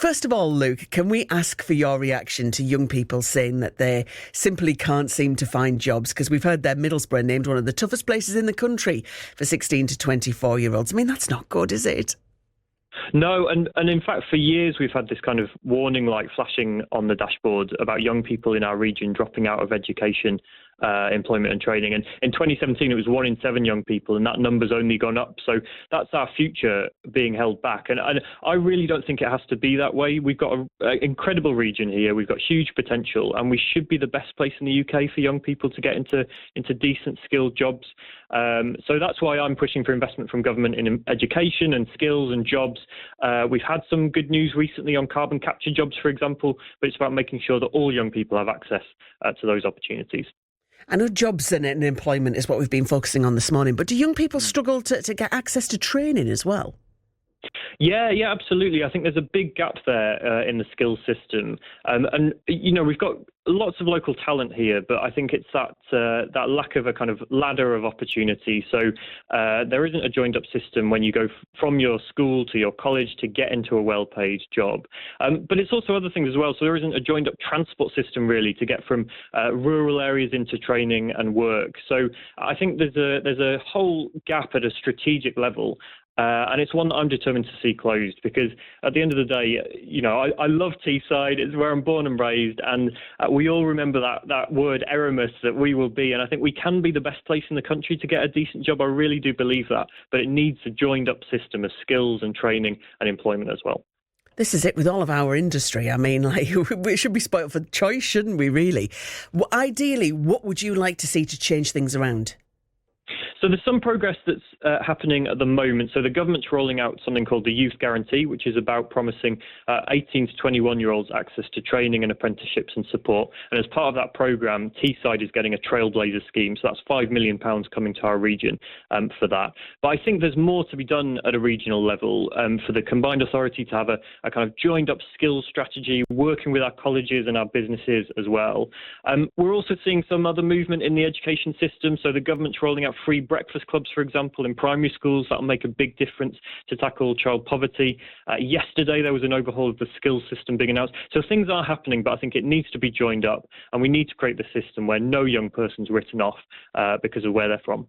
First of all, Luke, can we ask for your reaction to young people saying that they simply can't seem to find jobs? Because we've heard that Middlesbrough named one of the toughest places in the country for 16 to 24-year-olds. I mean, that's not good, is it? No, and in fact, for years we've had this kind of warning light flashing on the dashboard about young people in our region dropping out of education, employment and training. And in 2017, it was 1 in 7 young people, and that number's only gone up. So that's our future being held back. And I really don't think it has to be that way. We've got an incredible region here. We've got huge potential, and we should be the best place in the UK for young people to get into decent skilled jobs. So that's why I'm pushing for investment from government in education and skills and jobs. We've had some good news recently on carbon capture jobs, for example, but it's about making sure that all young people have access to those opportunities. I know jobs and employment is what we've been focusing on this morning, but do young people struggle to get access to training as well? Yeah, absolutely. I think there's a big gap there in the skills system. And, you know, we've got lots of local talent here, but I think it's that lack of a kind of ladder of opportunity. So there isn't a joined up system when you go from your school to your college to get into a well-paid job. But it's also other things as well. So there isn't a joined up transport system really to get from rural areas into training and work. So I think there's a whole gap at a strategic level. And it's one that I'm determined to see closed, because at the end of the day, you know, I love Teesside. It's where I'm born and raised. And we all remember that word Eramus, that we will be. And I think we can be the best place in the country to get a decent job. I really do believe that. But it needs a joined up system of skills and training and employment as well. This is it with all of our industry. I mean, like, we should be spoiled for choice, shouldn't we, really? Well, ideally, what would you like to see to change things around? So there's some progress that's happening at the moment. So the government's rolling out something called the Youth Guarantee, which is about promising 18 to 21-year-olds access to training and apprenticeships and support. And as part of that programme, Teesside is getting a Trailblazer scheme. So that's £5 million coming to our region for that. But I think there's more to be done at a regional level for the combined authority to have a kind of joined up skills strategy, working with our colleges and our businesses as well. We're also seeing some other movement in the education system. So the government's rolling out free breakfast clubs, for example, in primary schools. That'll make a big difference to tackle child poverty. Yesterday, there was an overhaul of the skills system being announced. So things are happening, but I think it needs to be joined up, and we need to create the system where no young person's written off because of where they're from.